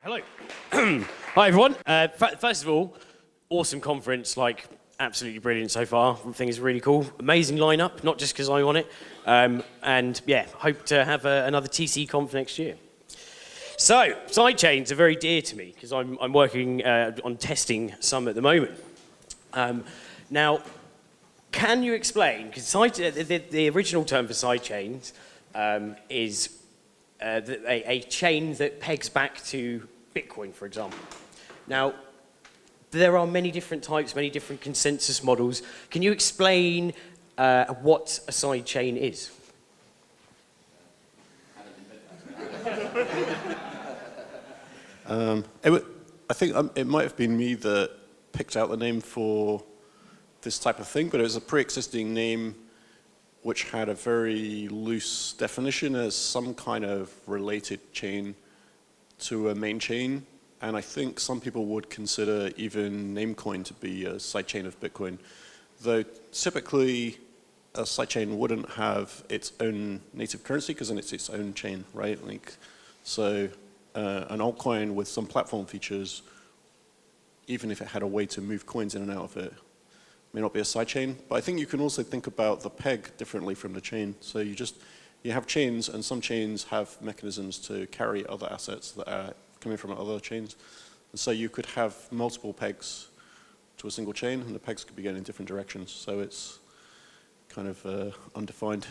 Hello. Hi, everyone. First of all, awesome conference, like absolutely brilliant so far. I think it's really cool. Amazing lineup, not just because I want it. And yeah, hope to have another TC Conf next year. So, sidechains are very dear to me because I'm working on testing some at the moment. Now, can you explain, because the original term for sidechains is a chain that pegs back to Bitcoin, for example. Now, there are many different types, many different consensus models. Can you explain what a sidechain is? I think it might have been me that picked out the name for this type of thing, but it was a pre-existing name which had a very loose definition as some kind of related chain to a main chain. And I think some people would consider even Namecoin to be a sidechain of Bitcoin. Though typically a sidechain wouldn't have its own native currency because then it's its own chain, right? So an altcoin with some platform features, even if it had a way to move coins in and out of it, may not be a sidechain. But I think you can also think about the peg differently from the chain. So you have chains, and some chains have mechanisms to carry other assets that are coming from other chains. And so you could have multiple pegs to a single chain, and the pegs could be going in different directions. So it's kind of undefined.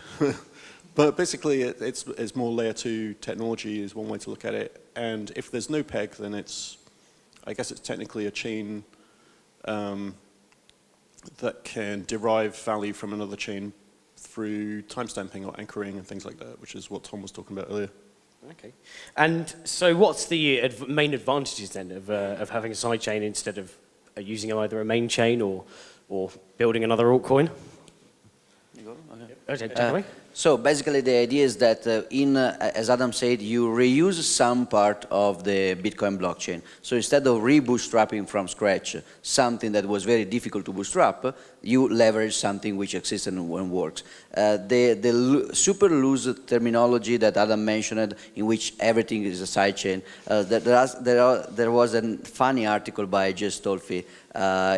But basically, it's more layer 2 technology is one way to look at it. And if there's no peg, then I guess it's technically a chain that can derive value from another chain through timestamping or anchoring and things like that, which is what Tom was talking about earlier. Okay. And so what's the main advantages then of having a sidechain instead of using either a main chain or building another altcoin? You go? Okay, take it away. So basically the idea is that as Adam said, you reuse some part of the Bitcoin blockchain. So instead of re-bootstrapping from scratch something that was very difficult to bootstrap, you leverage something which exists and works. The super loose terminology that Adam mentioned, in which everything is a sidechain, there was a funny article by Jess Stolfi.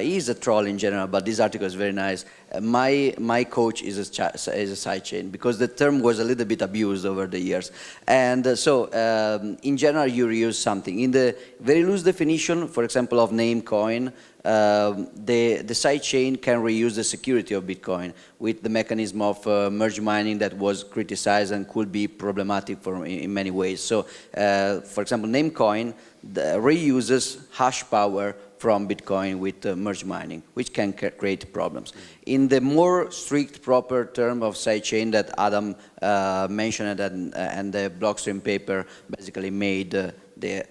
He's a troll in general, but this article is very nice. My coach is a sidechain because the term was a little bit abused over the years. And so in general, you reuse something. In the very loose definition, for example, of Namecoin, the sidechain can reuse the security of Bitcoin with the mechanism of merge mining that was criticized and could be problematic in many ways. So, for example, Namecoin reuses hash power from Bitcoin with merge mining, which can create problems. In the more strict, proper term of sidechain that Adam mentioned and the Blockstream paper basically made the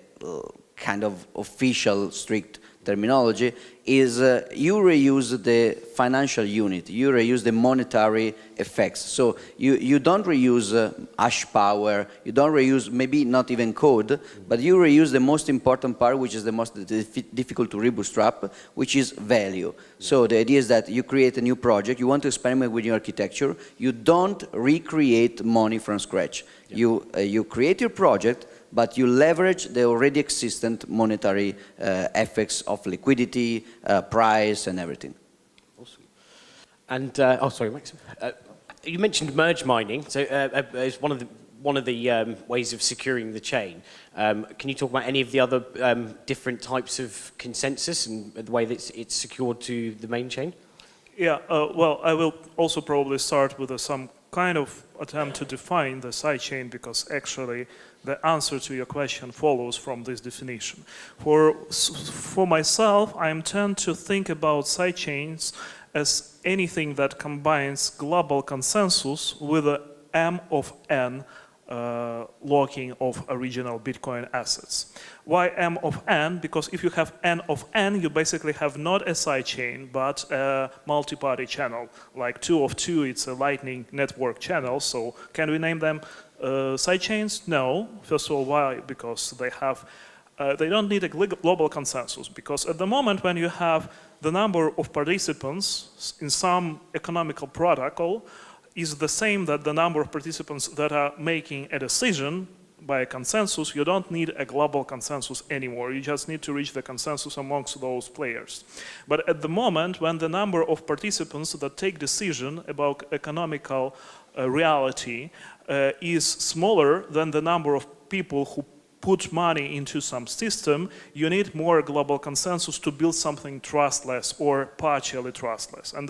kind of official strict terminology, is you reuse the financial unit, you reuse the monetary effects. So you don't reuse hash power, you don't reuse maybe not even code, but you reuse the most important part, which is the most difficult to rebootstrap, which is value. So the idea is that you create a new project, you want to experiment with your architecture, you don't recreate money from scratch. You create your project, but you leverage the already existent monetary effects of liquidity, price, and everything. Awesome. And oh, sorry, Max. You mentioned merge mining. So it's one of the ways of securing the chain. Can you talk about any of the other different types of consensus and the way that it's secured to the main chain? Yeah. Well, I will also probably start with some kind of attempt to define the sidechain, because actually the answer to your question follows from this definition. For myself, I tend to think about sidechains as anything that combines global consensus with a M of N locking of original Bitcoin assets. Why M of N? Because if you have N of N, you basically have not a sidechain, but a multi-party channel. Like 2 of 2, it's a Lightning Network channel. So can we name them sidechains? No. First of all, why? Because they don't need a global consensus. Because at the moment when you have the number of participants in some economical protocol is the same that the number of participants that are making a decision by a consensus, you don't need a global consensus anymore. You just need to reach the consensus amongst those players. But at the moment, when the number of participants that take decision about economical reality is smaller than the number of people who put money into some system, you need more global consensus to build something trustless or partially trustless. And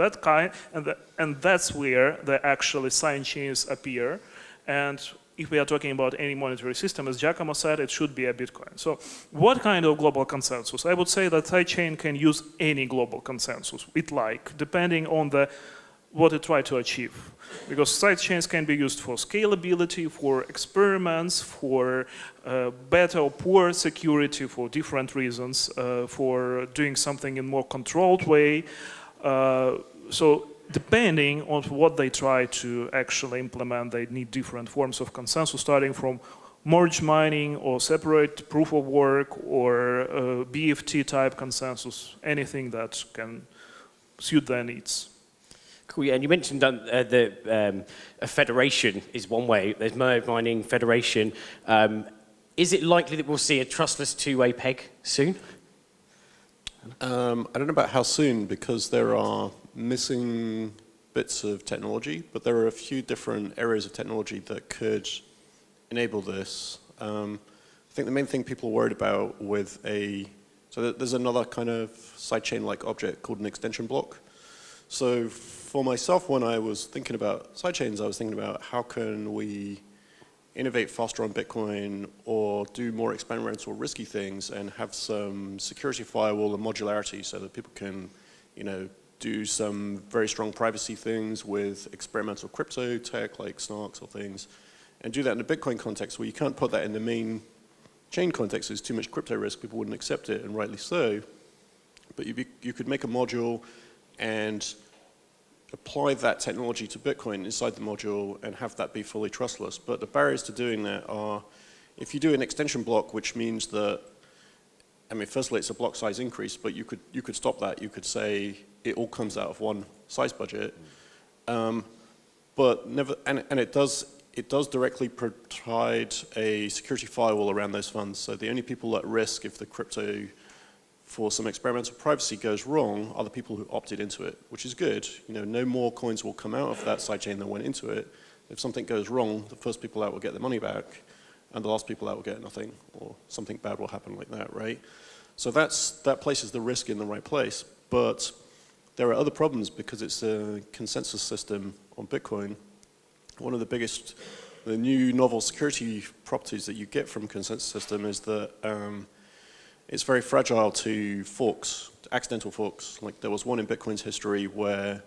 that's where the actually sidechains appear. And if we are talking about any monetary system, as Giacomo said, it should be a Bitcoin. So what kind of global consensus? I would say that sidechain can use any global consensus it like, depending on what it tries to achieve. Because sidechains can be used for scalability, for experiments, for better or poor security for different reasons, for doing something in more controlled way. So depending on what they try to actually implement, they need different forms of consensus, starting from merge mining or separate proof of work or BFT type consensus, anything that can suit their needs. Cool, yeah, and you mentioned a federation is one way. There's merge mining, federation. Is it likely that we'll see a trustless two-way peg soon? I don't know about how soon, because there are missing bits of technology, but there are a few different areas of technology that could enable this. I think the main thing people are worried about with so there's another kind of sidechain-like object called an extension block. So for myself, when I was thinking about sidechains, I was thinking about how can we innovate faster on Bitcoin or do more experimental risky things and have some security firewall and modularity so that people can, do some very strong privacy things with experimental crypto tech like snarks or things, and do that in the Bitcoin context where you can't put that in the main chain context. There's too much crypto risk, people wouldn't accept it, and rightly so. But you could make a module and apply that technology to Bitcoin inside the module and have that be fully trustless. But the barriers to doing that are, if you do an extension block, which means that, firstly it's a block size increase, but you could stop that. You could say it all comes out of one size budget. But never, and it does directly provide a security firewall around those funds. So the only people at risk if the crypto for some experimental privacy goes wrong are the people who opted into it, which is good. No more coins will come out of that sidechain that went into it. If something goes wrong, the first people out will get their money back, and the last people out will get nothing, or something bad will happen like that, right? So that places the risk in the right place. But there are other problems because it's a consensus system on Bitcoin. One of the new novel security properties that you get from consensus system is that it's very fragile to forks, to accidental forks. Like there was one in Bitcoin's history where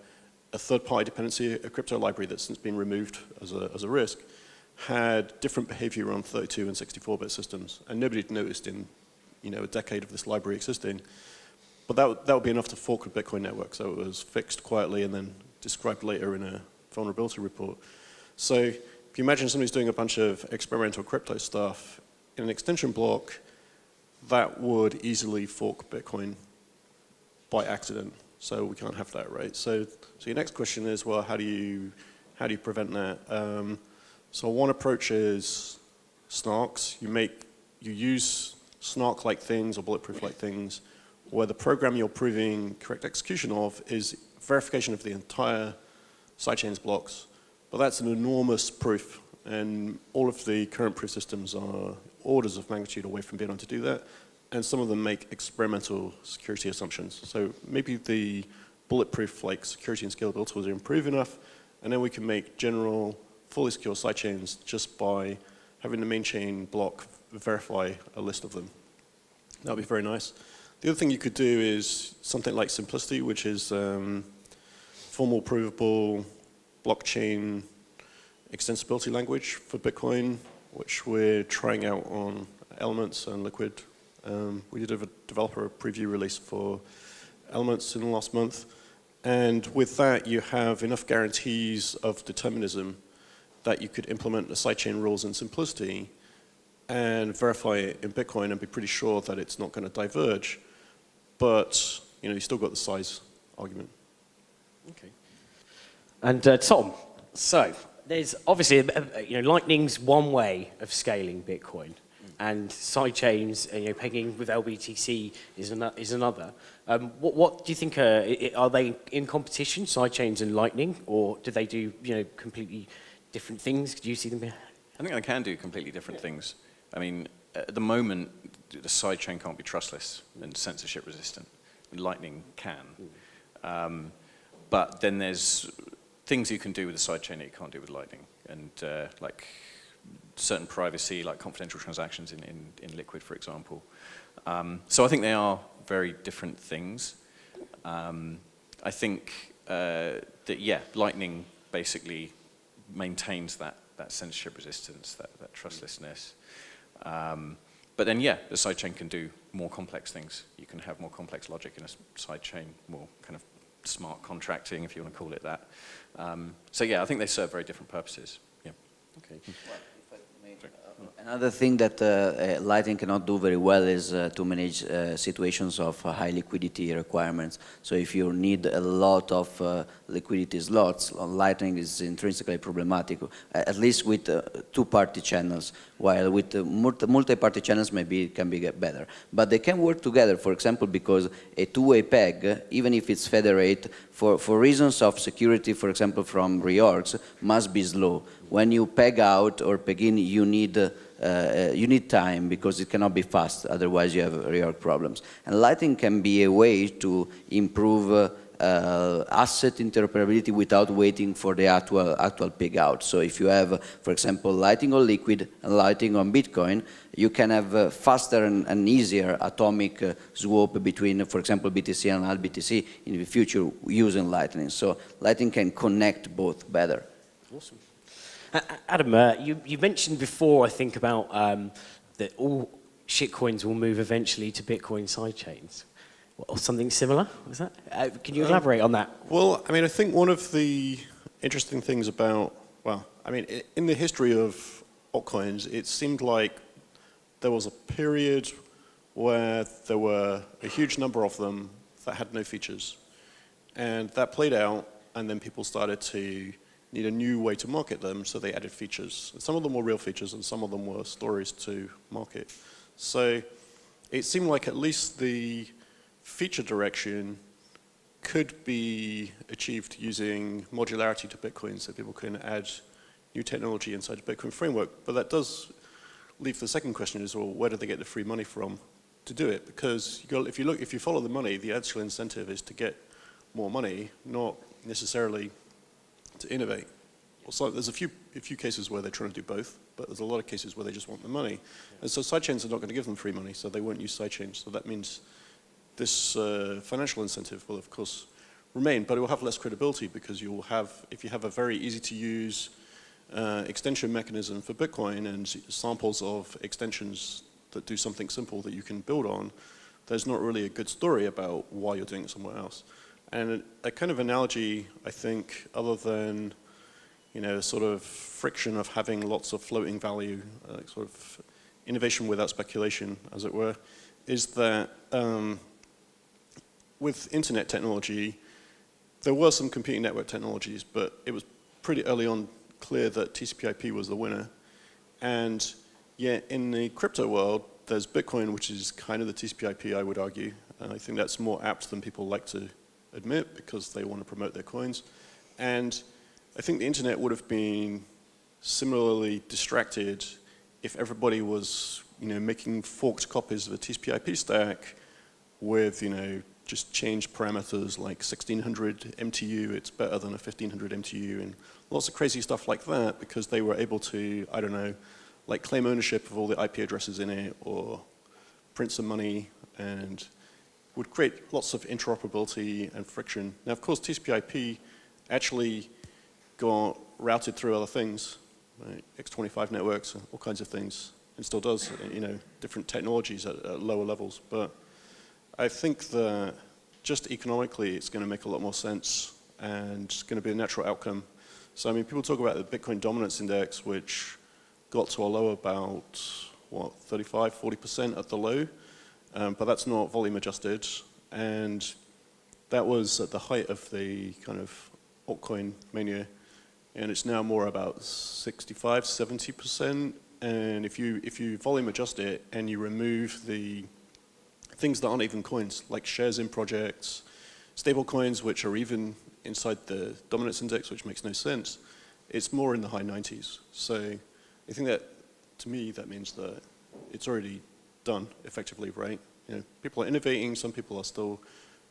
a third-party dependency, a crypto library that's since been removed as a risk, had different behavior on 32 and 64-bit systems, and nobody had noticed in a decade of this library existing. But that would be enough to fork a Bitcoin network, so it was fixed quietly and then described later in a vulnerability report. So if you imagine somebody's doing a bunch of experimental crypto stuff in an extension block, that would easily fork Bitcoin by accident. So we can't have that, right? So your next question is, well, how do you prevent that? So one approach is snarks. You use snark-like things or bulletproof-like things where the program you're proving correct execution of is verification of the entire sidechain's blocks. But that's an enormous proof, and all of the current proof systems are orders of magnitude away from being able to do that, and some of them make experimental security assumptions. So maybe the bulletproof like security and scalability will improve enough, and then we can make general fully secure sidechains just by having the main chain block verify a list of them. That would be very nice. The other thing you could do is something like simplicity, which is formal provable blockchain extensibility language for Bitcoin, which we're trying out on Elements and Liquid. We did a developer preview release for Elements in the last month. And with that, you have enough guarantees of determinism that you could implement the sidechain rules in simplicity and verify it in Bitcoin and be pretty sure that it's not going to diverge. But you still got the size argument. Okay. And Tom, so there's obviously, Lightning's one way of scaling Bitcoin, and sidechains, pegging with LBTC is another. What do you think? Are they in competition, sidechains and Lightning, or do they do completely different things? Do you see them? I think they can do completely different things. I mean, at the moment, the sidechain can't be trustless and censorship resistant. Lightning can. But then there's things you can do with a sidechain that you can't do with Lightning. And like certain privacy, like confidential transactions in Liquid, for example. So I think they are very different things. I think that, yeah, Lightning basically maintains that censorship resistance, that trustlessness. But then, yeah, the sidechain can do more complex things. You can have more complex logic in a sidechain, more kind of smart contracting, if you want to call it that. So yeah, I think they serve very different purposes. Yeah. Okay. Another thing that Lightning cannot do very well is to manage situations of high liquidity requirements. So if you need a lot of liquidity slots, Lightning is intrinsically problematic, at least with two-party channels, while with multi-party channels maybe it can be better. But they can work together, for example, because a two-way peg, even if it's federate, for reasons of security, for example, from reorgs, must be slow. When you peg out or peg in, you need time because it cannot be fast, otherwise you have reorg problems. And Lightning can be a way to improve asset interoperability without waiting for the actual peg out. So if you have, for example, Lightning on Liquid and Lightning on Bitcoin, you can have faster and easier atomic swap between, for example, BTC and LBTC in the future using Lightning. So Lightning can connect both better. Awesome. Adam, you mentioned before, I think, about that all shitcoins will move eventually to Bitcoin sidechains, or something similar. Was that? Can you elaborate on that? Well, I mean, I think one of the interesting things about, well, I mean, in the history of altcoins, it seemed like there was a period where there were a huge number of them that had no features, and that played out, and then people started to need a new way to market them, so they added features. Some of them were real features, and some of them were stories to market. So it seemed like at least the feature direction could be achieved using modularity to Bitcoin, so people can add new technology inside the Bitcoin framework. But that does leave the second question is, well, where do they get the free money from to do it? Because if you follow the money, the actual incentive is to get more money, not necessarily to innovate. So there's a few cases where they're trying to do both, but there's a lot of cases where they just want the money. Yeah. And so sidechains are not going to give them free money, so they won't use sidechains. So that means this financial incentive will, of course, remain, but it will have less credibility because you will have, if you have a very easy to use extension mechanism for Bitcoin and samples of extensions that do something simple that you can build on, there's not really a good story about why you're doing it somewhere else. And a kind of analogy, I think, other than, sort of friction of having lots of floating value, sort of innovation without speculation, as it were, is that with internet technology, there were some computing network technologies, but it was pretty early on clear that TCP/IP was the winner. And yet in the crypto world, there's Bitcoin, which is kind of the TCP/IP, I would argue. And I think that's more apt than people like to admit because they want to promote their coins. And I think the internet would have been similarly distracted if everybody was, making forked copies of a TCP/IP stack with, just change parameters like 1600 MTU, it's better than a 1500 MTU, and lots of crazy stuff like that because they were able to, I don't know, like claim ownership of all the IP addresses in it or print some money and would create lots of interoperability and friction. Now, of course, TCP/IP actually got routed through other things, right? X25 networks, all kinds of things, and still does, different technologies at lower levels. But I think that just economically, it's going to make a lot more sense, and it's going to be a natural outcome. So, I mean, people talk about the Bitcoin dominance index, which got to a low about, 35, 40% at the low. But that's not volume adjusted, and that was at the height of the kind of altcoin mania. and it's now more about 65, 70%. And if you volume adjust it and you remove the things that aren't even coins, like shares in projects, stable coins, which are even inside the dominance index, which makes no sense, it's more in the high 90s. So I think that, to me, that means that it's already done effectively, right? You know, people are innovating, some people are still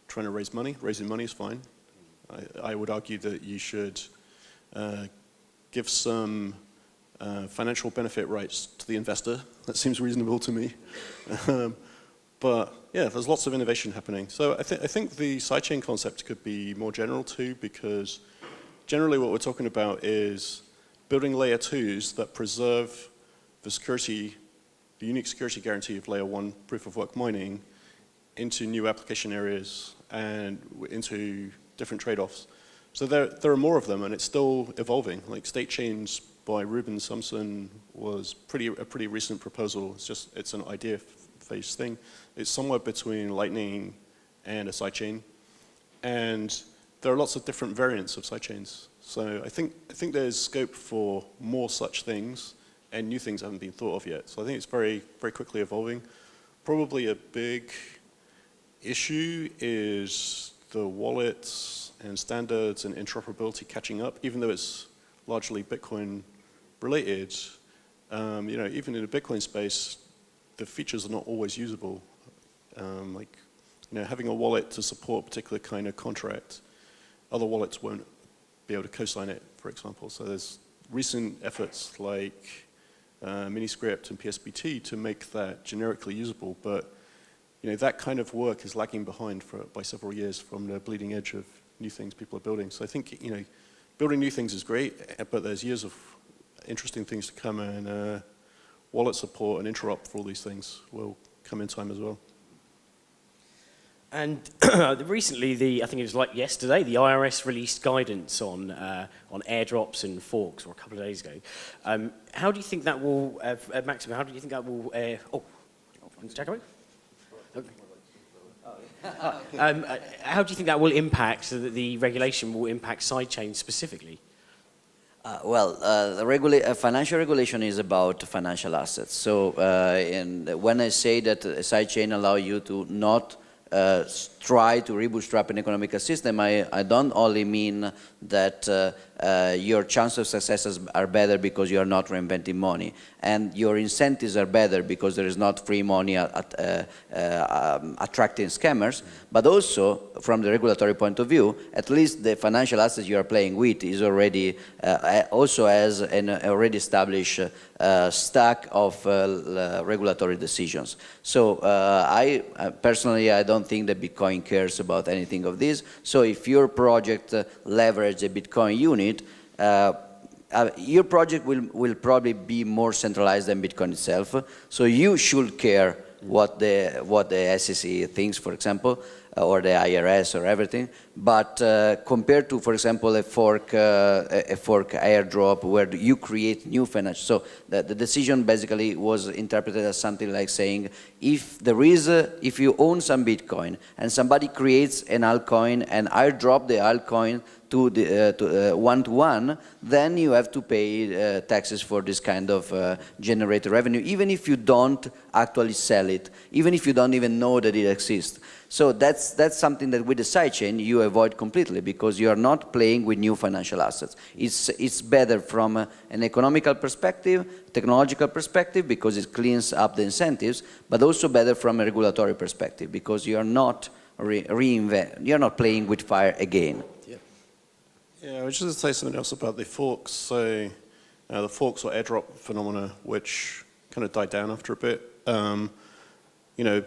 trying to raise money. Raising money is fine. I would argue that you should give some financial benefit rights to the investor. That seems reasonable to me. But yeah, there's lots of innovation happening. So I think the sidechain concept could be more general too, because generally what we're talking about is building layer 2s that preserve the security, the unique security guarantee of layer 1 proof of work mining into new application areas and into different trade-offs. So there are more of them, and it's still evolving. Like Sidechains by Ruben Sumson was a pretty recent proposal. It's an idea phase thing. It's somewhere between Lightning and a sidechain, and there are lots of different variants of sidechains. So I think there's scope for more such things, and new things haven't been thought of yet. So I think it's very, very quickly evolving. Probably a big issue is the wallets and standards and interoperability catching up, even though it's largely Bitcoin related. You know, even in the Bitcoin space, the features are not always usable. Like, you know, having a wallet to support a particular kind of contract, other wallets won't be able to co-sign it, for example. So there's recent efforts like Miniscript and PSBT to make that generically usable, but you know, that kind of work is lagging behind by several years from the bleeding edge of new things people are building. So I think, you know, building new things is great, but there's years of interesting things to come, and wallet support and interop for all these things will come in time as well. And recently, I think it was like yesterday, the IRS released guidance on airdrops and forks, or a couple of days ago. How do you think that will, Maxim, how do you think that will, check away? How do you think that will impact, so that the regulation will impact sidechains specifically? Financial regulation is about financial assets. So when I say that a sidechain allow you to not try to rebootstrap an economical system, I don't only mean that your chance of successes are better because you are not reinventing money, and your incentives are better because there is not free money attracting scammers, but also from the regulatory point of view, at least the financial assets you are playing with is already also has an already established stack of regulatory decisions. So I personally, I don't think that Bitcoin cares about anything of this. So if your project leverage a Bitcoin unit, your project will probably be more centralized than Bitcoin itself. So you should care what the SEC thinks, for example, or the IRS or everything. But compared to, for example, a fork airdrop where you create new financial, so the decision basically was interpreted as something like saying, if you own some Bitcoin and somebody creates an altcoin and airdrop the altcoin to the one-to-one, then you have to pay taxes for this kind of generated revenue, even if you don't actually sell it, even if you don't even know that it exists. So that's something that with the sidechain you avoid completely, because you are not playing with new financial assets. It's better from an economical perspective, technological perspective, because it cleans up the incentives, but also better from a regulatory perspective, because you are not you're not playing with fire again. Yeah, I was just going to say something else about the forks. So the forks or airdrop phenomena, which kind of died down after a bit. You know,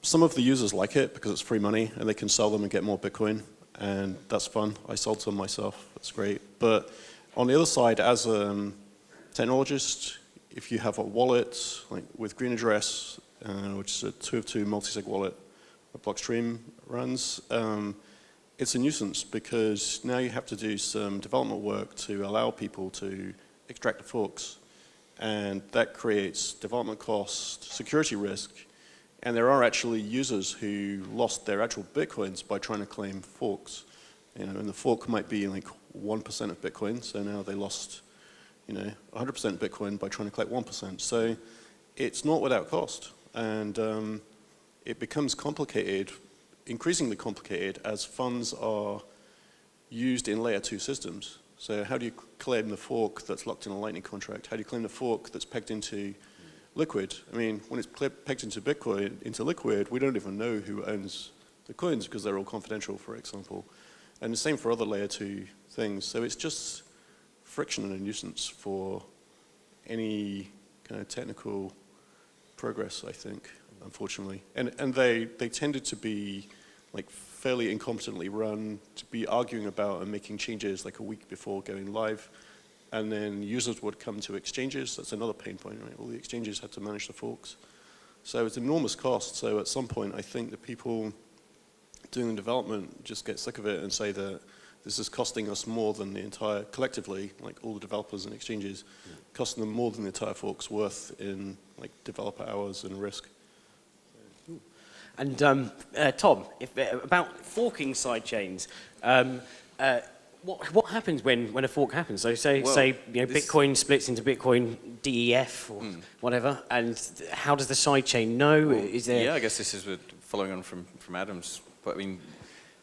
some of the users like it because it's free money and they can sell them and get more Bitcoin, and that's fun. I sold some myself, that's great. But on the other side, as a technologist, if you have a wallet like with Green Address, which is a 2 of 2 multi-sig wallet that Blockstream runs, it's a nuisance because now you have to do some development work to allow people to extract the forks, and that creates development cost, security risk, and there are actually users who lost their actual Bitcoins by trying to claim forks. You know, and the fork might be like 1% of Bitcoin, so now they lost, 100% Bitcoin by trying to collect 1%. So it's not without cost, and it becomes complicated, increasingly complicated, as funds are used in layer 2 systems. So how do you claim the fork that's locked in a Lightning contract? How do you claim the fork that's pegged into Liquid? I mean, when it's pegged into Bitcoin, into Liquid, we don't even know who owns the coins because they're all confidential, for example. And the same for other layer 2 things. So it's just friction and a nuisance for any kind of technical progress, I think, unfortunately. And they tended to be like fairly incompetently run, to be arguing about and making changes like a week before going live. And then users would come to exchanges. That's another pain point, right? All the exchanges had to manage the forks. So it's enormous cost. So at some point, I think the people doing the development just get sick of it and say that this is costing us more than the entire, collectively, like all the developers and exchanges, costing them more than the entire fork's worth in like developer hours and risk. And Tom, about forking sidechains, what happens when a fork happens? So say Bitcoin splits into Bitcoin DEF or whatever, and how does the sidechain know? Well, Is there? Yeah, I guess this is following on from Adam's. But I mean,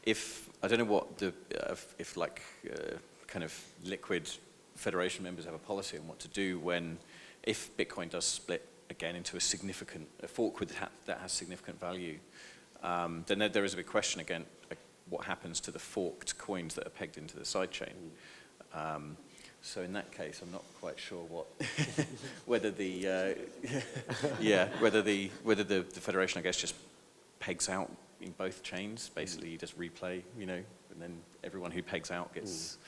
I don't know what if kind of Liquid Federation members have a policy on what to do if Bitcoin does split again into a fork that has significant value, then there is a big question again, like what happens to the forked coins that are pegged into the sidechain. So in that case, I'm not quite sure whether the Federation, I guess, just pegs out in both chains. Basically, you just replay, and then everyone who pegs out gets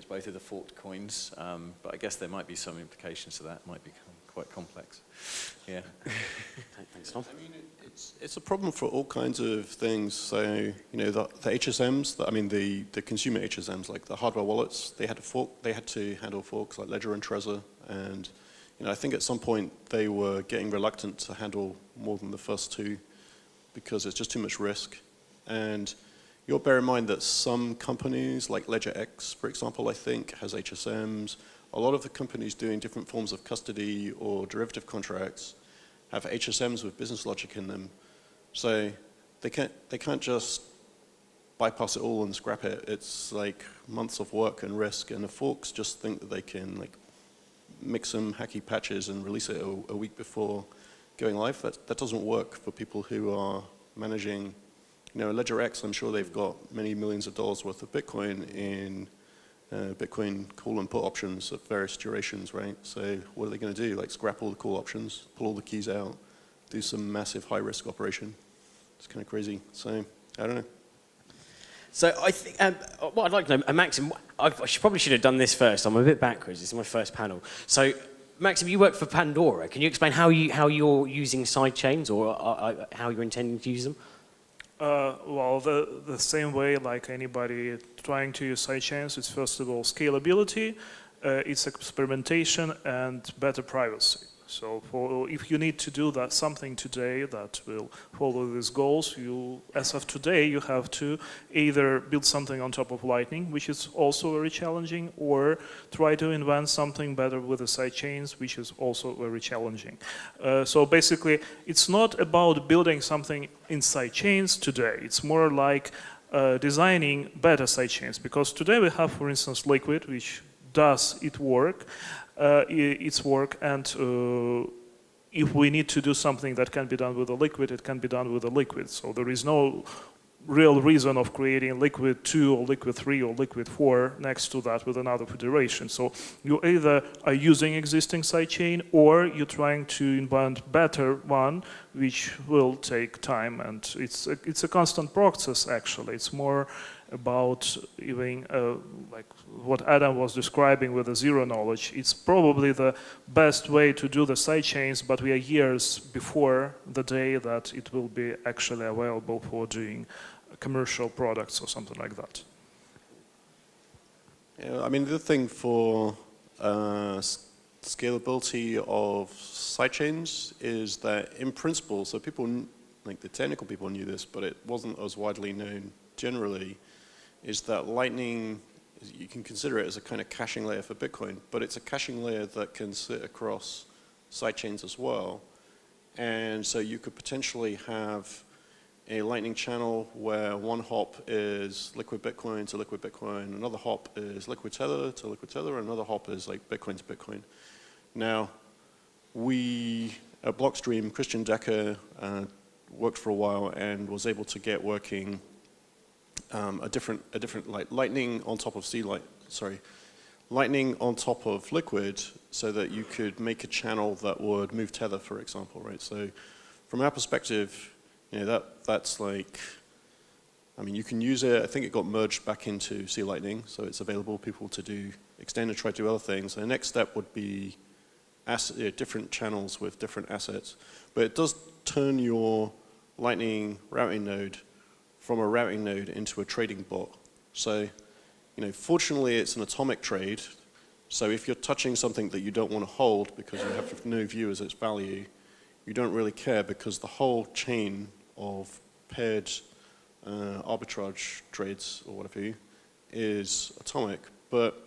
both of the forked coins. But I guess there might be some implications to that. It might become quite complex. Yeah. Thanks, Tom. I mean, it's a problem for all kinds of things. So, the HSMs, the consumer HSMs, like the hardware wallets, they had to handle forks like Ledger and Trezor. And, I think at some point they were getting reluctant to handle more than the first two because it's just too much risk. And you'll bear in mind that some companies, like LedgerX, for example, I think, has HSMs. A lot of the companies doing different forms of custody or derivative contracts have HSMs with business logic in them. So they can't just bypass it all and scrap it. It's like months of work and risk, and the forks just think that they can like mix some hacky patches and release it a week before going live. That doesn't work for people who are managing, LedgerX, I'm sure they've got many millions of dollars worth of Bitcoin in Bitcoin call and put options of various durations, right? So what are they going to do? Like scrap all the call options, pull all the keys out, do some massive high risk operation. It's kind of crazy. So I don't know. So I think what I'd like to know, Maxim, I probably should have done this first. I'm a bit backwards. This is my first panel. So Maxim, you work for Pandora. Can you explain how you're using sidechains or how you're intending to use them? Well, the same way like anybody trying to use sidechains, it's first of all scalability, it's experimentation, and better privacy. So if you need to do something today that will follow these goals, as of today, you have to either build something on top of Lightning, which is also very challenging, or try to invent something better with the sidechains, which is also very challenging. So basically, it's not about building something in sidechains today. It's more like designing better sidechains, because today we have, for instance, Liquid, which does its work, and if we need to do something that can be done with a Liquid, it can be done with a Liquid. So there is no real reason of creating Liquid 2 or Liquid 3 or Liquid 4 next to that with another federation. So you either are using existing sidechain or you're trying to invent better one, which will take time, and it's a constant process actually. It's more about even like what Adam was describing with the zero knowledge. It's probably the best way to do the sidechains, but we are years before the day that it will be actually available for doing commercial products or something like that. Yeah, I mean, the thing for scalability of sidechains is that in principle, so people, like the technical people knew this, but it wasn't as widely known generally, is that Lightning you can consider it as a kind of caching layer for Bitcoin, but it's a caching layer that can sit across sidechains as well. And so you could potentially have a Lightning channel where one hop is liquid Bitcoin to liquid Bitcoin, another hop is liquid Tether to liquid Tether, and another hop is like Bitcoin to Bitcoin. Now, we at Blockstream, Christian Decker worked for a while and was able to get working a different like Lightning on top of Lightning on top of Liquid, so that you could make a channel that would move Tether, for example, right? So, from our perspective, you know, that's like, I mean, you can use it. I think it got merged back into C Lightning, so it's available people to do extend and try to do other things. And the next step would be different channels with different assets, but it does turn your Lightning routing node from a routing node into a trading bot. So, you know, fortunately it's an atomic trade, so if you're touching something that you don't want to hold because you have no view as its value, you don't really care because the whole chain of paired arbitrage trades or whatever is atomic. But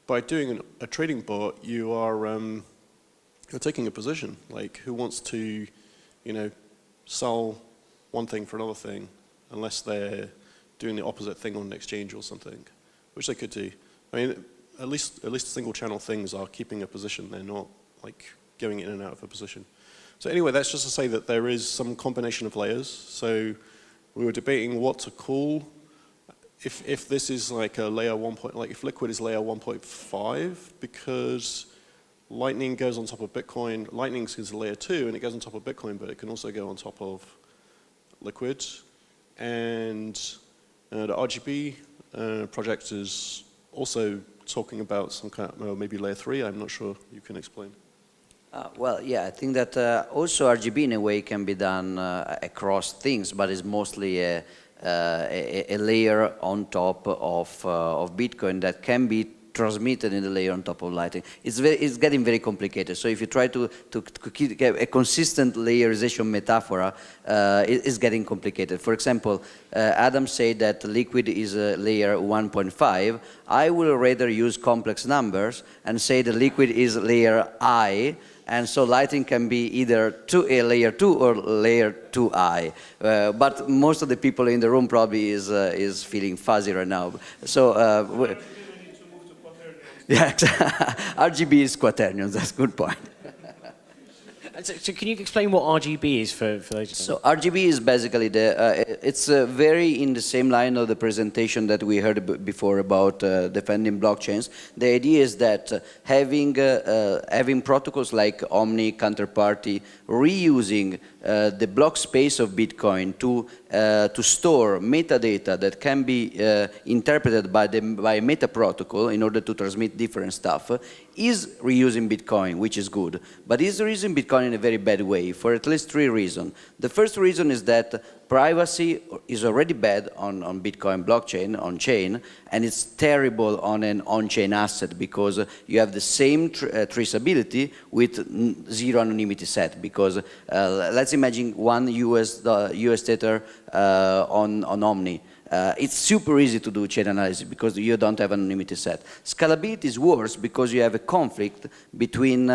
by doing a trading bot, you are you're taking a position. Like, who wants to, you know, sell one thing for another thing, unless they're doing the opposite thing on an exchange or something, which they could do. I mean, at least single channel things are keeping a position. They're not like going in and out of a position. So anyway, that's just to say that there is some combination of layers. So we were debating what to call. If this is like a layer 1. Like if Liquid is layer 1.5, because Lightning goes on top of Bitcoin. Lightning is layer 2, and it goes on top of Bitcoin, but it can also go on top of Liquid. And the RGB project is also talking about some kind of, maybe layer 3, I'm not sure, you can explain. Well, yeah, I think that also RGB in a way can be done across things, but it's mostly a layer on top of Bitcoin that can be transmitted in the layer on top of Lightning. It's getting very complicated. So if you try to keep a consistent layerization metaphor, it's getting complicated. For example, Adam said that Liquid is a layer 1.5. I will rather use complex numbers and say the Liquid is layer I, and so Lightning can be either a layer 2 or layer 2i. But most of the people in the room probably is feeling fuzzy right now. So. Yeah, RGB is quaternions, that's a good point. So can you explain what RGB is for those? So RGB is basically it's very in the same line of the presentation that we heard before about defending blockchains. The idea is that having protocols like Omni, Counterparty, reusing the block space of Bitcoin to store metadata that can be interpreted by a meta protocol in order to transmit different stuff is reusing Bitcoin, which is good. But is reusing Bitcoin in a very bad way for at least 3 reasons. The first reason is that privacy is already bad on Bitcoin blockchain, on-chain, and it's terrible on an on-chain asset because you have the same traceability with zero anonymity set. Because let's imagine one US Tether on Omni. It's super easy to do chain analysis because you don't have anonymity set. Scalability is worse because you have a conflict between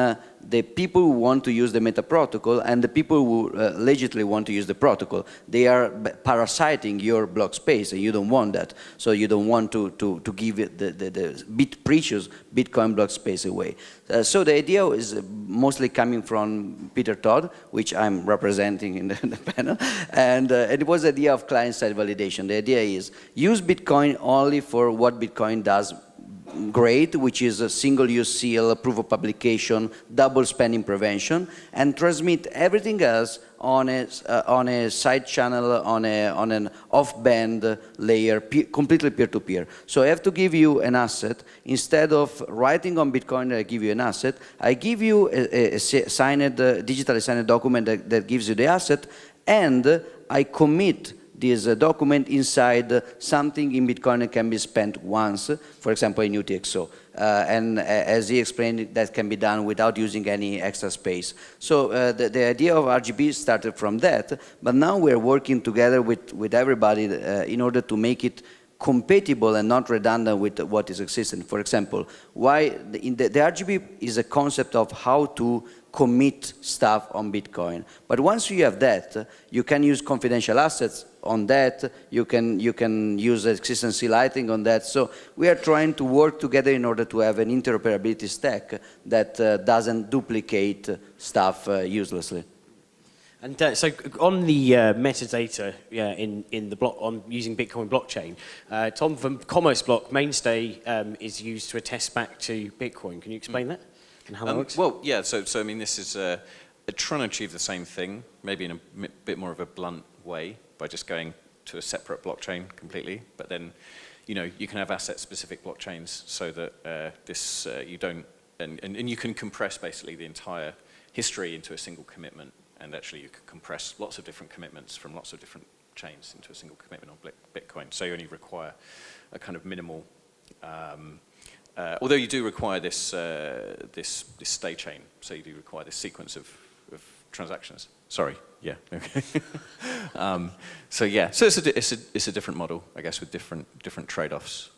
the people who want to use the meta protocol and the people who legitimately want to use the protocol. They are parasiting your block space, and you don't want that. So you don't want to give it the precious Bitcoin block space away. So the idea is mostly coming from Peter Todd, which I'm representing in the panel, and it was the idea of client-side validation. The idea is use Bitcoin only for what Bitcoin does great, which is a single-use seal, proof of publication, double spending prevention, and transmit everything else on a side channel, on an off-band layer, completely peer-to-peer. So I have to give you an asset. Instead of writing on Bitcoin, I give you an asset. I give you a signed, digitally signed document that gives you the asset, and I commit this document inside something in Bitcoin that can be spent once, for example, in UTXO. And as he explained, that can be done without using any extra space. So the idea of RGB started from that, but now we're working together with everybody in order to make it compatible and not redundant with what is existing. For example, why the RGB is a concept of how to commit stuff on Bitcoin. But once you have that, you can use confidential assets on that, you can use existence lighting on that. So we are trying to work together in order to have an interoperability stack that doesn't duplicate stuff uselessly. And so on the metadata in the block on using Bitcoin blockchain, Tom, from Commerce Block, Mainstay is used to attest back to Bitcoin. Can you explain that and how that works? Well, yeah. So I mean, this is trying to achieve the same thing, maybe in a bit more of a blunt way, by just going to a separate blockchain completely. But then, you know, you can have asset-specific blockchains so that you don't, and you can compress basically the entire history into a single commitment. And actually, you can compress lots of different commitments from lots of different chains into a single commitment on Bitcoin. So you only require a kind of minimal, although you do require this stay chain. So you do require this sequence of transactions. Sorry, yeah, okay. So yeah, so it's a different model, I guess, with different trade-offs.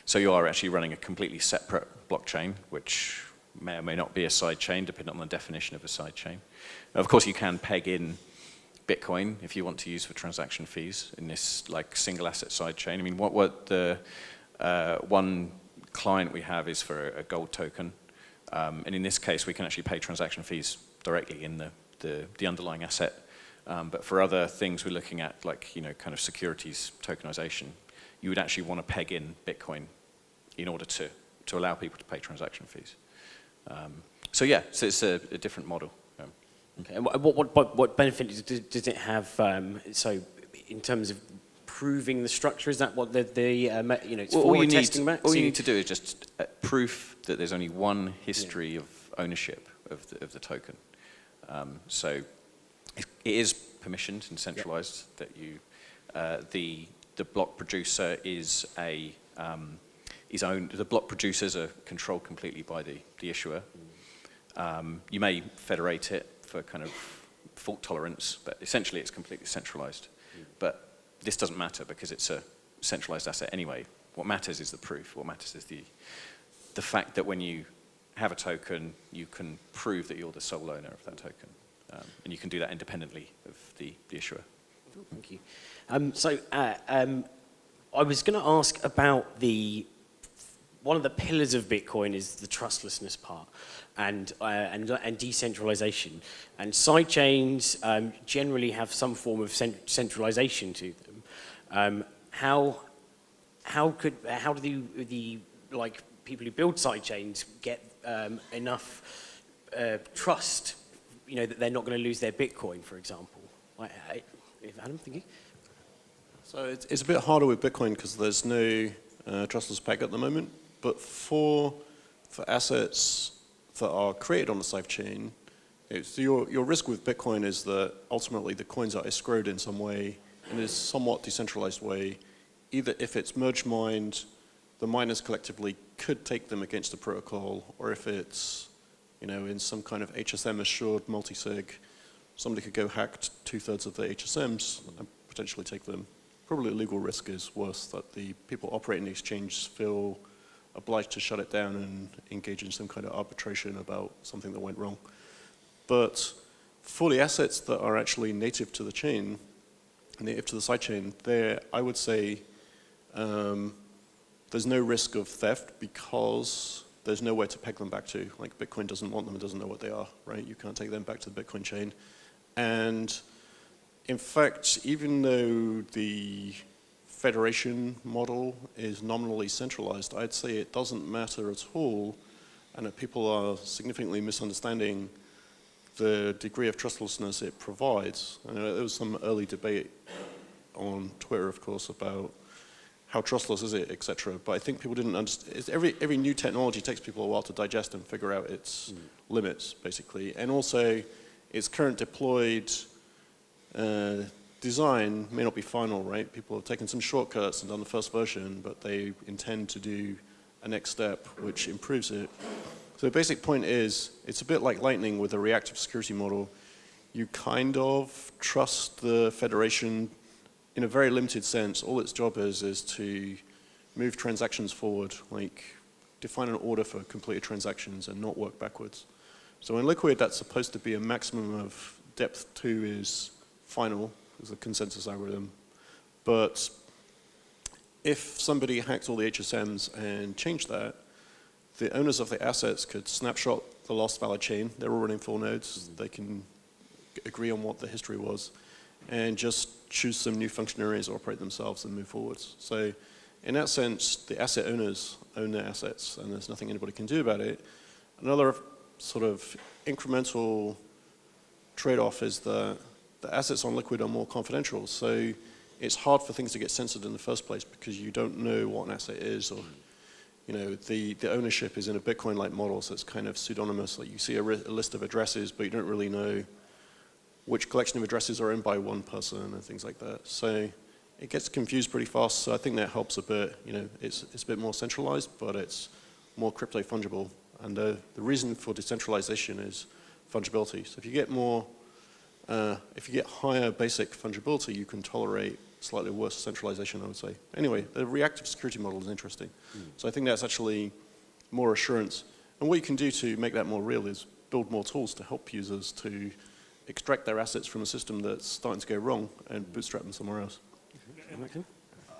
So you are actually running a completely separate blockchain, which may or may not be a side chain, depending on the definition of a side chain. Of course, you can peg in Bitcoin if you want to use for transaction fees in this like single asset side chain. I mean, what the one client we have is for a gold token, and in this case, we can actually pay transaction fees directly in the underlying asset. But for other things we're looking at, like, you know, kind of securities tokenization, you would actually want to peg in Bitcoin in order to allow people to pay transaction fees. So yeah, so it's a different model. Okay. And what benefit does it have? So in terms of proving the structure, is that what it's for testing back? All you need to do is just proof that there's only one history of ownership of the token. So it is permissioned and centralized. That you the block producer is owned. The block producers are controlled completely by the issuer. You may federate it for kind of fault tolerance, but essentially it's completely centralized. But this doesn't matter because it's a centralized asset anyway. What matters is the proof. What matters is the fact that when you have a token, you can prove that you're the sole owner of that token. And you can do that independently of the issuer. Oh, thank you. I was going to ask about one of the pillars of Bitcoin is the trustlessness part and decentralization. And sidechains generally have some form of centralization to them. How do the people who build sidechains get enough trust, you know, that they're not going to lose their Bitcoin, for example? Adam, thinking. So it's a bit harder with Bitcoin because there's no trustless peg at the moment. But for assets that are created on the sidechain, your risk with Bitcoin is that ultimately the coins are escrowed in some way, in a somewhat decentralized way. Either if it's merge mined, the miners collectively could take them against the protocol, or if it's, you know, in some kind of HSM assured multi-sig, somebody could go hack 2/3 of the HSMs and potentially take them. Probably the legal risk is worse, that the people operating the exchange feel obliged to shut it down and engage in some kind of arbitration about something that went wrong. But for the assets that are actually native to the chain, native to the sidechain, there I would say there's no risk of theft because there's nowhere to peg them back to. Like Bitcoin doesn't want them, it doesn't know what they are, right? You can't take them back to the Bitcoin chain. And in fact, even though the federation model is nominally centralized, I'd say it doesn't matter at all, and that people are significantly misunderstanding the degree of trustlessness it provides. I know there was some early debate on Twitter, of course, about how trustless is it, etc. But I think people didn't understand. Every new technology takes people a while to digest and figure out its limits, basically. And also, its current deployed design may not be final, right? People have taken some shortcuts and done the first version, but they intend to do a next step which improves it. So the basic point is, it's a bit like Lightning with a reactive security model. You kind of trust the federation in a very limited sense, all its job is to move transactions forward, like define an order for completed transactions and not work backwards. So in Liquid, that's supposed to be a maximum of depth 2 is final, is a consensus algorithm. But if somebody hacked all the HSMs and changed that, the owners of the assets could snapshot the last valid chain. They're all running full nodes. They can agree on what the history was and just choose some new functionaries or operate themselves and move forwards. So in that sense, the asset owners own their assets and there's nothing anybody can do about it. Another sort of incremental trade-off is that the assets on Liquid are more confidential. So it's hard for things to get censored in the first place because you don't know what an asset is, or the ownership is in a Bitcoin-like model, so it's kind of pseudonymous. Like you see a list of addresses, but you don't really know which collection of addresses are owned by one person and things like that. So it gets confused pretty fast. So I think that helps a bit. It's a bit more centralized, but it's more crypto fungible. And the reason for decentralization is fungibility. So if you get higher basic fungibility, you can tolerate slightly worse centralization, I would say. Anyway, the reactive security model is interesting. So I think that's actually more assurance. And what you can do to make that more real is build more tools to help users to extract their assets from a system that's starting to go wrong and bootstrap them somewhere else.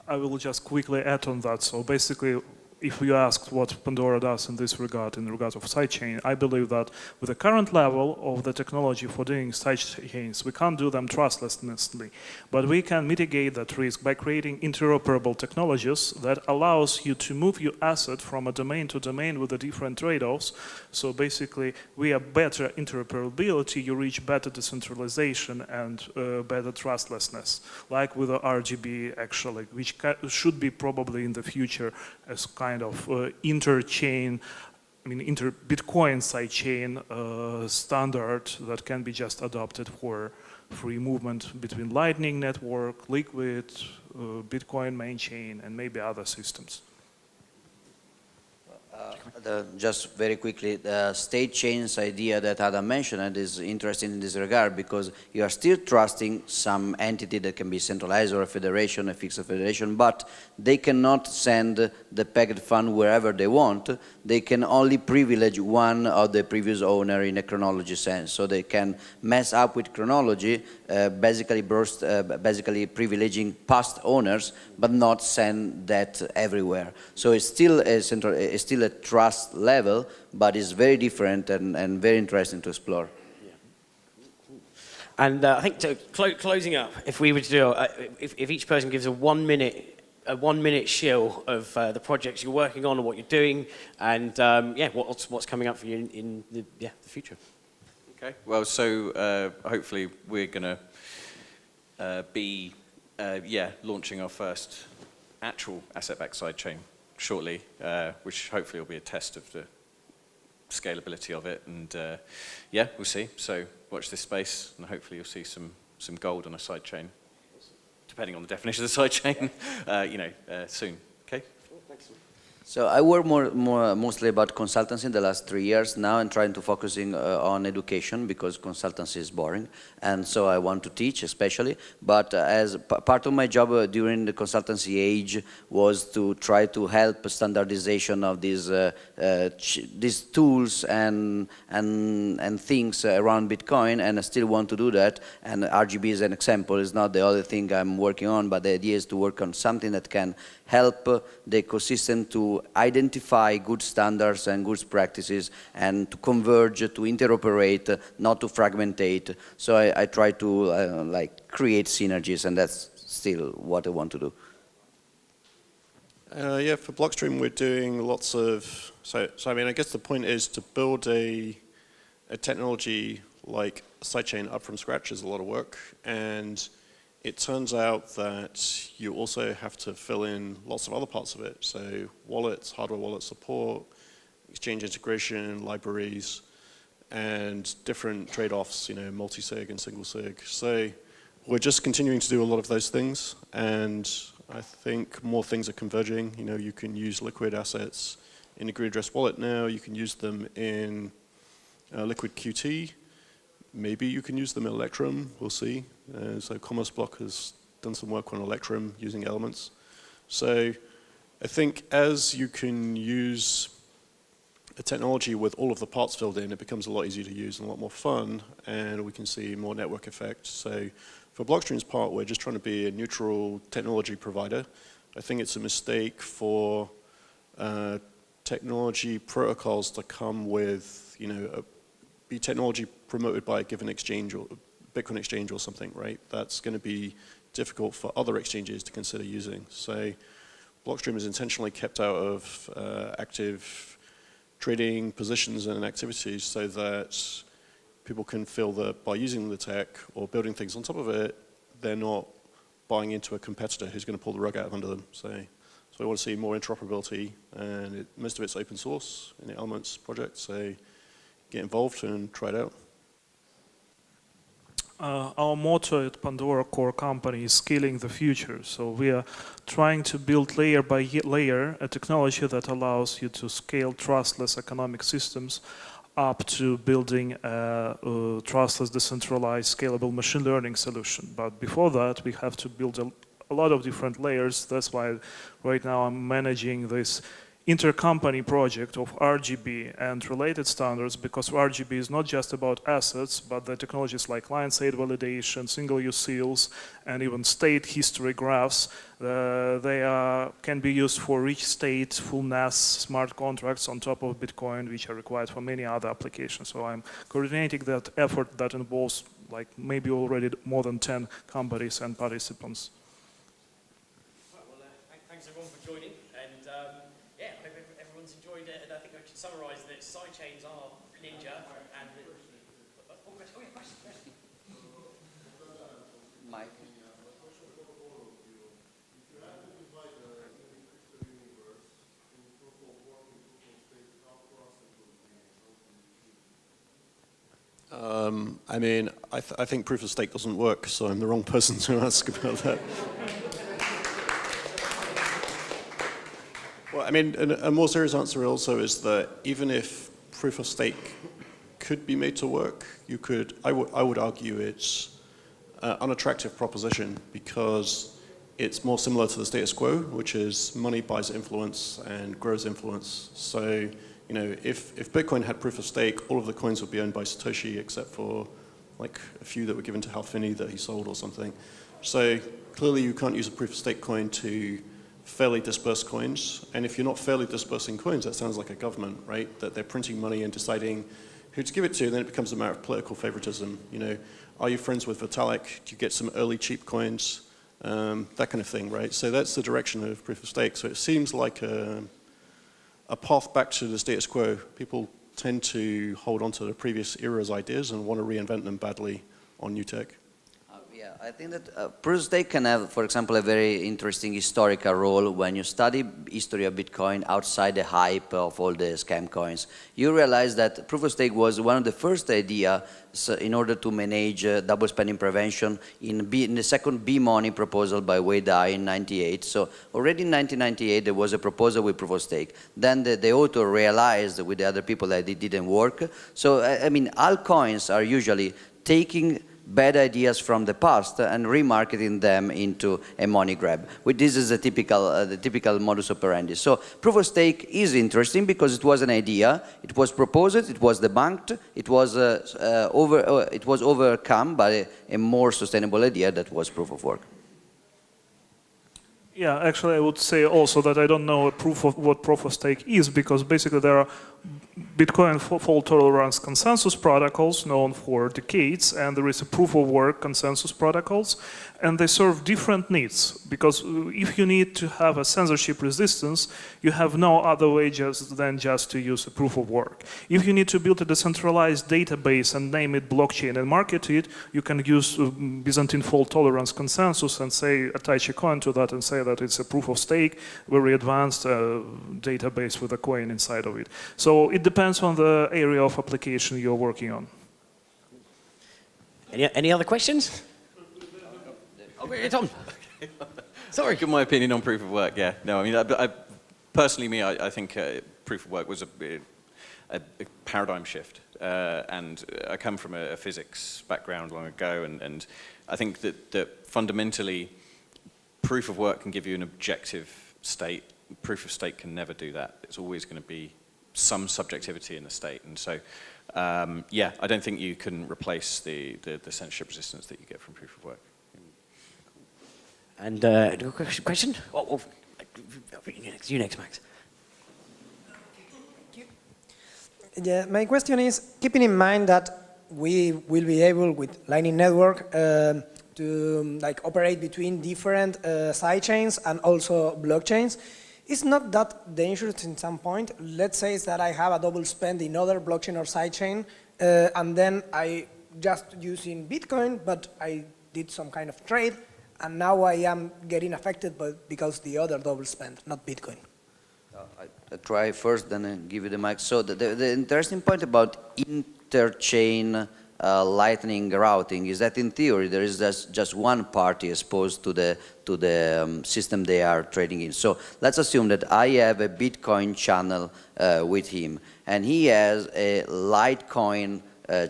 I will just quickly add on that. So basically, if you asked what Pandora does in this regard, in regard of sidechain, I believe that with the current level of the technology for doing sidechains, we can't do them trustlessly, but we can mitigate that risk by creating interoperable technologies that allows you to move your asset from a domain to domain with the different trade-offs. So basically, we have better interoperability, you reach better decentralization and better trustlessness, like with the RGB actually, which should be probably in the future as kind of inter-Bitcoin sidechain standard that can be just adopted for free movement between Lightning Network, Liquid, Bitcoin main chain, and maybe other systems. Just very quickly, the state chains idea that Adam mentioned is interesting in this regard because you are still trusting some entity that can be centralized or a federation, a fixed federation, but they cannot send the pegged fund wherever they want. They can only privilege one of the previous owner in a chronology sense. So they can mess up with chronology, basically privileging past owners, but not send that everywhere. So it's still a trust level, but it's very different and very interesting to explore. And I think to closing up, if we were to do, if each person gives a 1 minute shill of the projects you're working on and what you're doing, and what's coming up for you in the future. Okay. Well, so hopefully we're going to be launching our first actual asset-backed sidechain shortly, which hopefully will be a test of the scalability of it, and we'll see. So watch this space, and hopefully you'll see some gold on a sidechain, depending on the definition of the sidechain, soon. Okay. So I work mostly about consultancy in the last 3 years now and trying to focusing on education because consultancy is boring, and so I want to teach especially. But as part of my job during the consultancy age was to try to help standardization of these tools and things around Bitcoin, and I still want to do that. And RGB is an example. It's not the only thing I'm working on, but the idea is to work on something that can help the ecosystem to identify good standards and good practices and to converge, to interoperate, not to fragmentate. So I try to create synergies, and that's still what I want to do. For Blockstream we're doing lots of, I guess the point is to build a technology like a sidechain up from scratch is a lot of work, and it turns out that you also have to fill in lots of other parts of it. So wallets, hardware wallet support, exchange integration, libraries, and different trade-offs, multi-sig and single-sig. So we're just continuing to do a lot of those things, and I think more things are converging. You can use Liquid assets in a grid address wallet now. You can use them in Liquid Qt. Maybe you can use them in Electrum, we'll see. So Commerce Block has done some work on Electrum using elements. So I think as you can use a technology with all of the parts filled in, it becomes a lot easier to use and a lot more fun, and we can see more network effect. So for Blockstream's part, we're just trying to be a neutral technology provider. I think it's a mistake for technology protocols to come with, be technology promoted by a given exchange or Bitcoin exchange or something, right? That's going to be difficult for other exchanges to consider using. So Blockstream is intentionally kept out of active trading positions and activities so that people can feel that by using the tech or building things on top of it, they're not buying into a competitor who's going to pull the rug out from under them. So I want to see more interoperability, and most of it's open source in the Elements project, so get involved and try it out. Our motto at Pandora Core Company is scaling the future. So we are trying to build layer by layer a technology that allows you to scale trustless economic systems up to building a trustless, decentralized, scalable machine learning solution. But before that, we have to build a lot of different layers. That's why right now I'm managing this intercompany project of RGB and related standards, because RGB is not just about assets, but the technologies like client-side validation, single-use seals, and even state history graphs. They can be used for rich state, full NAS, smart contracts on top of Bitcoin, which are required for many other applications. So I'm coordinating that effort that involves like maybe already more than 10 companies and participants. Thanks everyone for joining, and I hope everyone's enjoyed it. And I think I should summarise that sidechains are ninja, and question. Mike. I mean, I think proof of stake doesn't work, so I'm the wrong person to ask about that. Well, I mean, a more serious answer also is that even if proof of stake could be made to work, I would argue it's an unattractive proposition because it's more similar to the status quo, which is money buys influence and grows influence. So, if Bitcoin had proof of stake, all of the coins would be owned by Satoshi except for like a few that were given to Hal Finney that he sold or something. So clearly you can't use a proof of stake coin to fairly disperse coins. And if you're not fairly dispersing coins, that sounds like a government, right? That they're printing money and deciding who to give it to, and then it becomes a matter of political favoritism. Are you friends with Vitalik? Do you get some early cheap coins? That kind of thing, right? So that's the direction of proof of stake. So it seems like a path back to the status quo. People tend to hold on to the previous era's ideas and want to reinvent them badly on new tech. Yeah, I think that proof of stake can have, for example, a very interesting historical role when you study history of Bitcoin outside the hype of all the scam coins. You realize that proof of stake was one of the first ideas in order to manage double spending prevention in the second B-money proposal by Wei Dai in '98. So already in 1998 there was a proposal with proof of stake. Then the author realized with the other people that it didn't work. So I mean, altcoins are usually taking bad ideas from the past and remarketing them into a money grab. This is the typical modus operandi. So proof of stake is interesting because it was an idea, it was proposed, it was debunked, it was overcome by a more sustainable idea that was proof of work. Yeah, actually I would say also that I don't know what proof of stake is, because basically there are Bitcoin fault tolerance consensus protocols known for decades, and there is a proof of work consensus protocols, and they serve different needs. Because if you need to have a censorship resistance, you have no other way than just to use a proof of work. If you need to build a decentralized database and name it blockchain and market it, you can use Byzantine fault tolerance consensus and say attach a coin to that and say that it's a proof of stake, very advanced database with a coin inside of it. So it depends on the area of application you're working on. Any other questions? Oh, it's on. Sorry. Give my opinion on proof of work. Yeah, no, I mean, personally, I think proof of work was a paradigm shift, and I come from a physics background long ago, and I think that fundamentally, proof of work can give you an objective state. Proof of stake can never do that. It's always going to be some subjectivity in the state. And so, yeah, I don't think you can replace the censorship resistance that you get from proof of work. And question? Oh, you next, Max. Yeah, my question is, keeping in mind that we will be able with Lightning Network to operate between different sidechains and also blockchains, it's not that dangerous in some point. Let's say that I have a double spend in other blockchain or sidechain, and then I just using Bitcoin, but I did some kind of trade, and now I am getting affected because the other double spend, not Bitcoin. I'll try first, then I'll give you the mic. So the interesting point about interchain Lightning routing is that in theory there is just one party exposed to the system they are trading in. So let's assume that I have a Bitcoin channel with him, and he has a Litecoin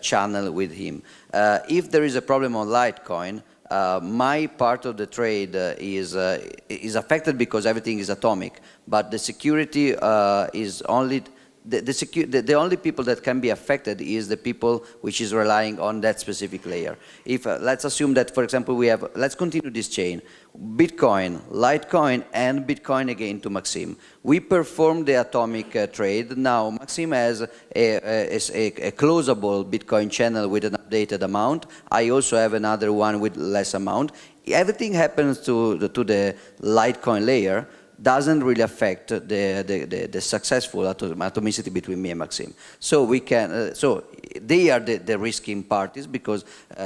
channel with him. If there is a problem on Litecoin, my part of the trade is affected because everything is atomic, but the security is only the only people that can be affected is the people which is relying on that specific layer. If let's assume that, for example, we have, let's continue this chain, Bitcoin, Litecoin, and Bitcoin again to Maxim. We perform the atomic trade. Now Maxim has a closable Bitcoin channel with an updated amount. I also have another one with less amount. Everything happens to the Litecoin layer. Doesn't really affect the successful atomicity between me and Maxim. So we can, so they are the risking parties because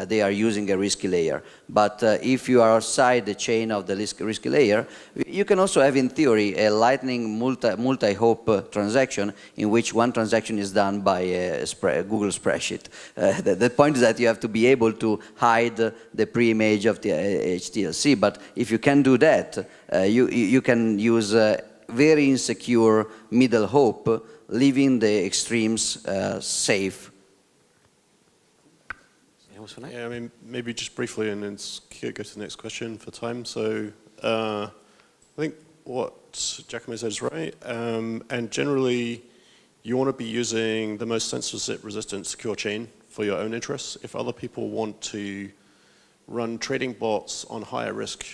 they are using a risky layer. But if you are outside the chain of the risky layer, you can also have in theory a Lightning multi-hop transaction in which one transaction is done by a Google spreadsheet. The point is that you have to be able to hide the pre-image of the HTLC, but if you can do that, you can use very insecure middle hope, leaving the extremes safe. Yeah, I mean, maybe just briefly, and then go to the next question for time. So I think what Giacomo said is right, and generally you want to be using the most censorship-resistant secure chain for your own interests. If other people want to run trading bots on higher risk,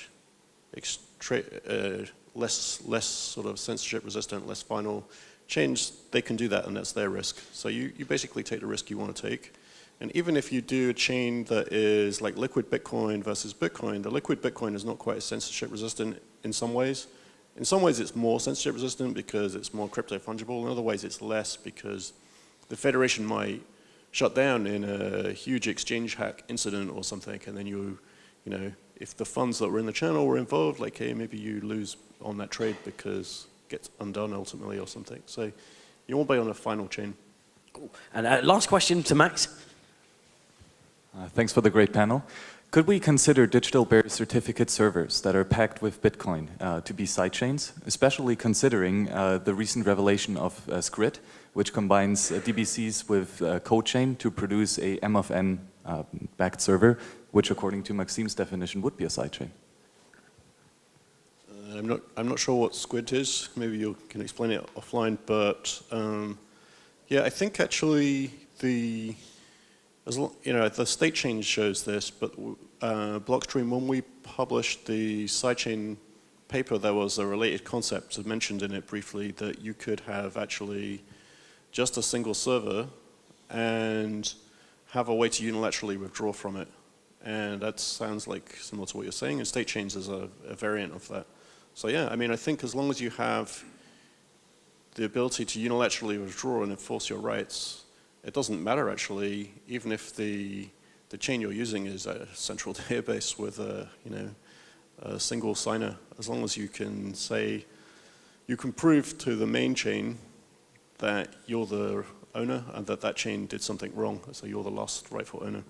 less sort of censorship-resistant, less final chains, they can do that, and that's their risk. So you basically take the risk you want to take. And even if you do a chain that is like liquid Bitcoin versus Bitcoin, the liquid Bitcoin is not quite as censorship resistant in some ways. In some ways it's more censorship resistant because it's more crypto fungible. In other ways it's less because the Federation might shut down in a huge exchange hack incident or something, and then you know, if the funds that were in the channel were involved, like, hey, maybe you lose on that trade because it gets undone ultimately or something. So you won't be on a final chain. Cool. And last question to Max. Thanks for the great panel. Could we consider digital bearer certificate servers that are packed with Bitcoin to be sidechains, especially considering the recent revelation of Scrypt, which combines DBCs with CodeChain to produce a M of N backed server, which according to Maxim's definition would be a sidechain? I'm not sure what Squid is. Maybe you can explain it offline. But yeah, I think actually the state chain shows this, but Blockstream, when we published the sidechain paper, there was a related concept mentioned in it briefly that you could have actually just a single server and have a way to unilaterally withdraw from it. And that sounds like similar to what you're saying, and state chains is a variant of that. So yeah, I mean, I think as long as you have the ability to unilaterally withdraw and enforce your rights, it doesn't matter actually, even if the chain you're using is a central database with a single signer. As long as you can say, you can prove to the main chain that you're the owner and that chain did something wrong, so you're the last rightful owner.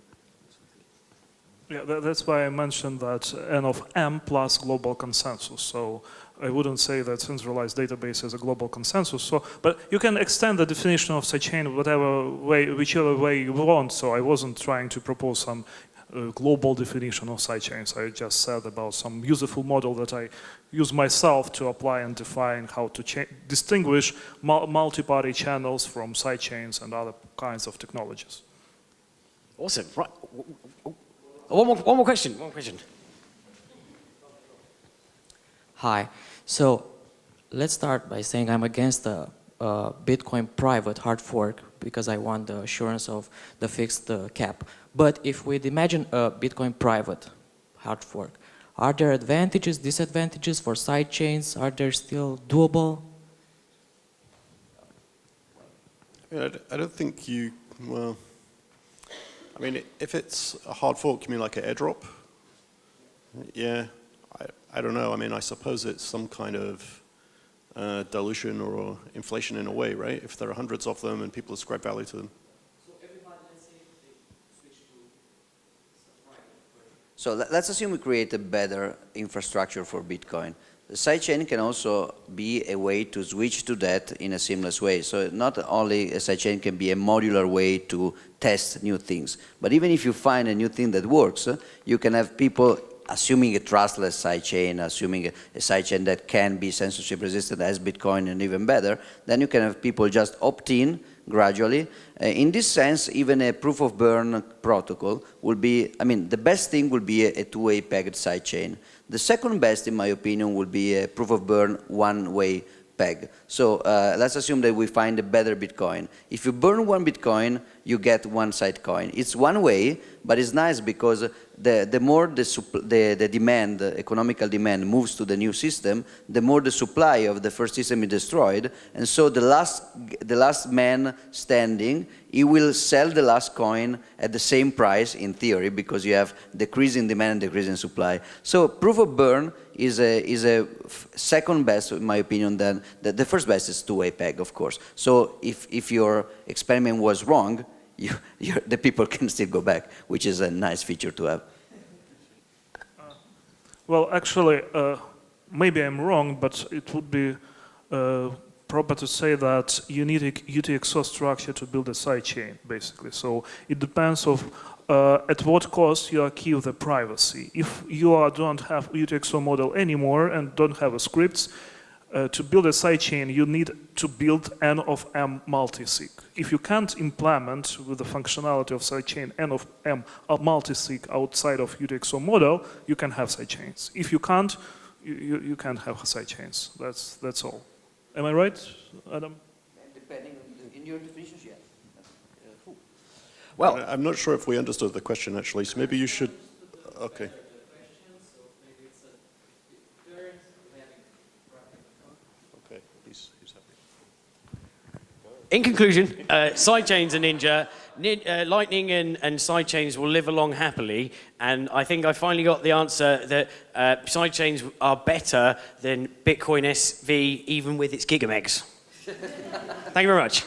Yeah, that's why I mentioned that N of M plus global consensus. So I wouldn't say that centralized database is a global consensus. So, but you can extend the definition of sidechain whichever way you want. So I wasn't trying to propose some global definition of sidechains. I just said about some useful model that I use myself to apply and define how to distinguish multi-party channels from sidechains and other kinds of technologies. Awesome. Right. One more question. Hi. So let's start by saying I'm against the Bitcoin private hard fork because I want the assurance of the fixed cap. But if we imagine a Bitcoin private hard fork, are there advantages, disadvantages for sidechains? Are they still doable? I don't think you, well, I mean, if it's a hard fork, you mean like an airdrop? Yeah, I don't know. I mean, I suppose it's some kind of dilution or inflation in a way, right? If there are hundreds of them and people ascribe value to them. So everybody, let's say they switch to private. So let's assume we create a better infrastructure for Bitcoin. The sidechain can also be a way to switch to that in a seamless way. So not only a sidechain can be a modular way to test new things, but even if you find a new thing that works, you can have people assuming a trustless sidechain, assuming a sidechain that can be censorship resistant as Bitcoin and even better, then you can have people just opt in gradually. In this sense, even a proof of burn protocol will be, I mean, the best thing will be a two-way pegged sidechain. The second best, in my opinion, would be a proof of burn one-way peg. So let's assume that we find a better Bitcoin. If you burn one Bitcoin, you get one Sidecoin. It's one way, but it's nice because the more the demand, the economical demand moves to the new system, the more the supply of the first system is destroyed. And so the last man standing, he will sell the last coin at the same price in theory because you have decreasing demand and decreasing supply. So proof of burn is a second best, in my opinion, than the first best is two-way peg, of course. So if your experiment was wrong, the people can still go back, which is a nice feature to have. Well, actually, maybe I'm wrong, but it would be proper to say that you need a UTXO structure to build a sidechain, basically. So it depends of at what cost you keep the privacy. If you don't have UTXO model anymore and don't have a scripts, to build a sidechain, you need to build N of M multisig. If you can't implement with the functionality of sidechain N of M a multisig outside of UTXO model, you can have sidechains. If you can't, you can't have sidechains. That's all. Am I right, Adam? Depending in your definitions, yeah. Well, I'm not sure if we understood the question actually, so maybe you should, okay. Okay, he's happy. in conclusion, sidechains are ninja. Lightning and sidechains will live along happily, and I think I finally got the answer that sidechains are better than Bitcoin SV, even with its gigamegs. Thank you very much.